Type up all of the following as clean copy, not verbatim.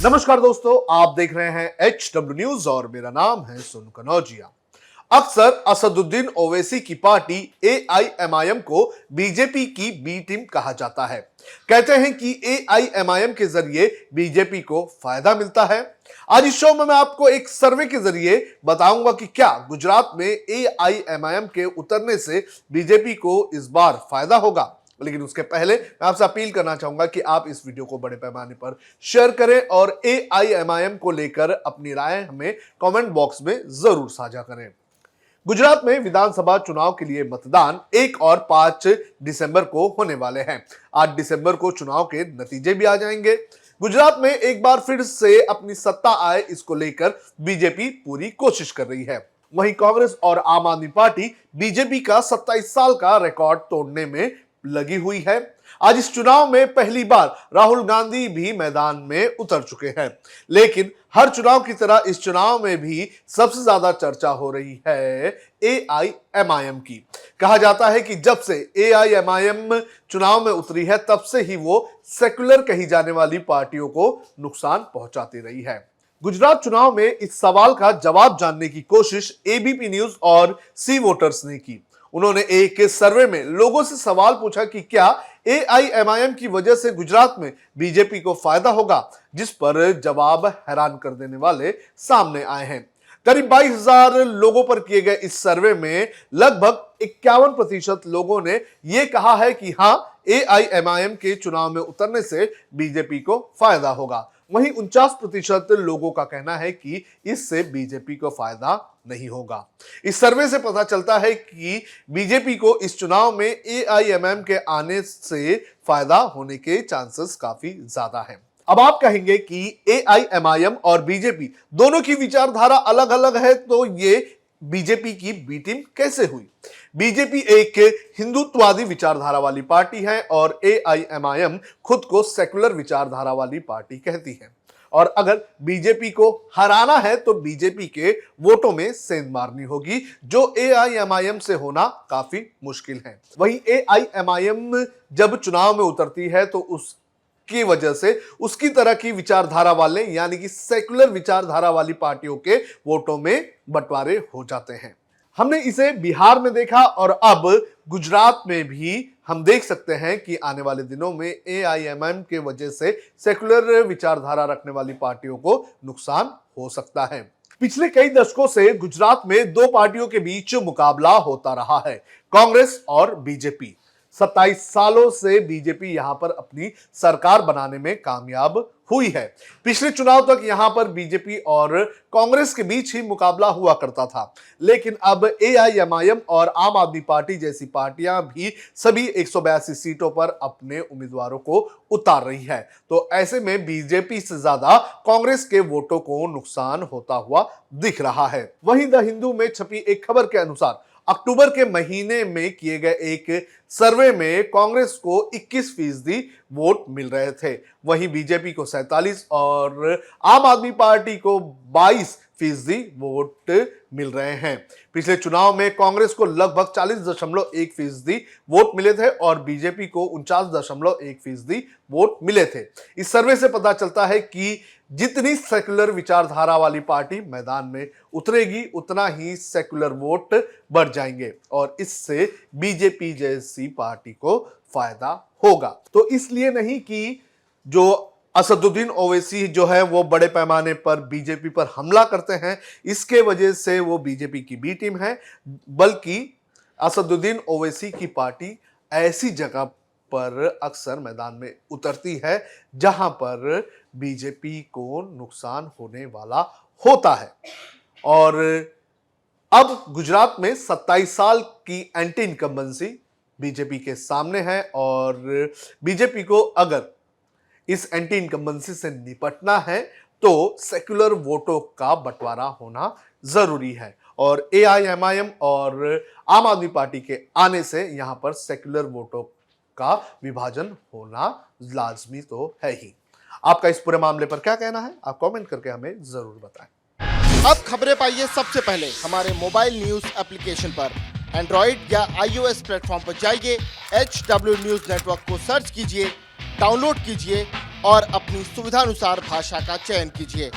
नमस्कार दोस्तों, आप देख रहे हैं HW न्यूज और मेरा नाम है सोनू कनौजिया। अक्सर असदुद्दीन ओवैसी की पार्टी AIMIM को बीजेपी की बी टीम कहा जाता है। कहते हैं कि AIMIM के जरिए बीजेपी को फायदा मिलता है। आज इस शो में मैं आपको एक सर्वे के जरिए बताऊंगा कि क्या गुजरात में AIMIM के उतरने से बीजेपी को इस बार फायदा होगा। लेकिन उसके पहले मैं आपसे अपील करना चाहूंगा कि आप इस वीडियो को बड़े पैमाने पर शेयर करें और AIMIM को लेकर अपनी राय हमें कमेंट बॉक्स में जरूर साझा करें। गुजरात में विधानसभा चुनाव के लिए मतदान 1 और 5 दिसंबर को होने वाले हैं। 8 दिसंबर को चुनाव के नतीजे भी आ जाएंगे। गुजरात में एक बार फिर से अपनी सत्ता आए, इसको लेकर बीजेपी पूरी कोशिश कर रही है। वहीं कांग्रेस और आम आदमी पार्टी बीजेपी का 27 साल का रिकॉर्ड तोड़ने में लगी हुई है। आज इस चुनाव में पहली बार राहुल गांधी भी मैदान में उतर चुके हैं। लेकिन हर चुनाव की तरह इस चुनाव में भी सबसे ज्यादा चर्चा हो रही है AIMIM की। कहा जाता है कि जब से AIMIM चुनाव में उतरी है, तब से ही वो सेकुलर कही जाने वाली पार्टियों को नुकसान पहुंचाती रही है। गुजरात चुनाव में इस सवाल का जवाब जानने की कोशिश ABP न्यूज और सी वोटर्स ने की। उन्होंने एक सर्वे में लोगों से सवाल पूछा कि क्या AIMIM की वजह से गुजरात में बीजेपी को फायदा होगा, जिस पर जवाब हैरान कर देने वाले सामने आए हैं। करीब 22,000 लोगों पर किए गए इस सर्वे में लगभग 51% लोगों ने यह कहा है कि हां, AIMIM के चुनाव में उतरने से बीजेपी को फायदा होगा। वहीं 49% लोगों का कहना है कि इससे बीजेपी को फायदा नहीं होगा। इस सर्वे से पता चलता है कि बीजेपी को इस चुनाव में AIMIM के आने से फायदा होने के चांसेस काफी ज्यादा हैं। अब आप कहेंगे कि AIMIM और बीजेपी दोनों की विचारधारा अलग अलग है, तो ये बीजेपी की बी टीम कैसे हुई? बीजेपी एक हिंदुत्ववादी विचारधारा वाली पार्टी है और AIMIM खुद को सेकुलर विचारधारा वाली पार्टी कहती है। और अगर बीजेपी को हराना है तो बीजेपी के वोटों में सेंध मारनी होगी, जो AIMIM से होना काफी मुश्किल है। वहीं AIMIM जब चुनाव में उतरती है तो की वजह से उसकी तरह की विचारधारा वाले, यानी कि सेकुलर विचारधारा वाली पार्टियों के वोटों में बंटवारे हो जाते हैं। हमने इसे बिहार में देखा और अब गुजरात में भी हम देख सकते हैं कि आने वाले दिनों में AIMIM के वजह से सेकुलर विचारधारा रखने वाली पार्टियों को नुकसान हो सकता है। पिछले कई दशकों से गुजरात में दो पार्टियों के बीच मुकाबला होता रहा है, कांग्रेस और बीजेपी। 27 सालों से बीजेपी यहां पर अपनी सरकार बनाने में कामयाब हुई है। पिछले चुनाव तक यहां पर बीजेपी और कांग्रेस के बीच ही मुकाबला हुआ करता था, लेकिन अब AIMIM और आम आदमी पार्टी जैसी पार्टियां भी सभी 182 सीटों पर अपने उम्मीदवारों को उतार रही है। तो ऐसे में बीजेपी से ज्यादा कांग्रेस के वोटों को नुकसान होता हुआ दिख रहा है। वहीं द हिंदू में छपी एक खबर के अनुसार अक्टूबर के महीने में किए गए एक सर्वे में कांग्रेस को 21% वोट मिल रहे थे, वहीं बीजेपी को 47 और आम आदमी पार्टी को 22% वोट मिल रहे हैं। पिछले चुनाव में कांग्रेस को लगभग 40.1% वोट मिले थे और बीजेपी को 49.1% वोट मिले थे। इस सर्वे से पता चलता है कि जितनी सेकुलर विचारधारा वाली पार्टी मैदान में उतरेगी, उतना ही सेकुलर वोट बढ़ जाएंगे और इससे बीजेपी जैसी पार्टी को फायदा होगा। तो इसलिए नहीं कि जो असदुद्दीन ओवैसी जो है वो बड़े पैमाने पर बीजेपी पर हमला करते हैं, इसके वजह से वो बीजेपी की बी टीम है, बल्कि असदुद्दीन ओवैसी की पार्टी ऐसी जगह पर अक्सर मैदान में उतरती है जहां पर बीजेपी को नुकसान होने वाला होता है। और अब गुजरात में 27 साल की एंटी इनकम्बेंसी बीजेपी के सामने है और बीजेपी को अगर इस एंटी इनकम्बेंसी से निपटना है तो सेकुलर वोटों का बंटवारा होना जरूरी है और AIMIM और आम आदमी पार्टी के आने से यहां पर सेकुलर वोटों का विभाजन होना लाजमी तो है ही। आपका इस पूरे मामले पर क्या कहना है, आप कमेंट करके हमें जरूर बताएं। अब खबरें पाइए सबसे पहले हमारे मोबाइल न्यूज एप्लीकेशन पर। एंड्रॉइड या iOS प्लेटफॉर्म पर जाइए, HW न्यूज नेटवर्क को सर्च कीजिए, डाउनलोड कीजिए और अपनी सुविधानुसार भाषा का चयन कीजिए।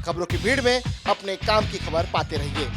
खबरों की भीड़ में अपने काम की खबर पाते रहिए।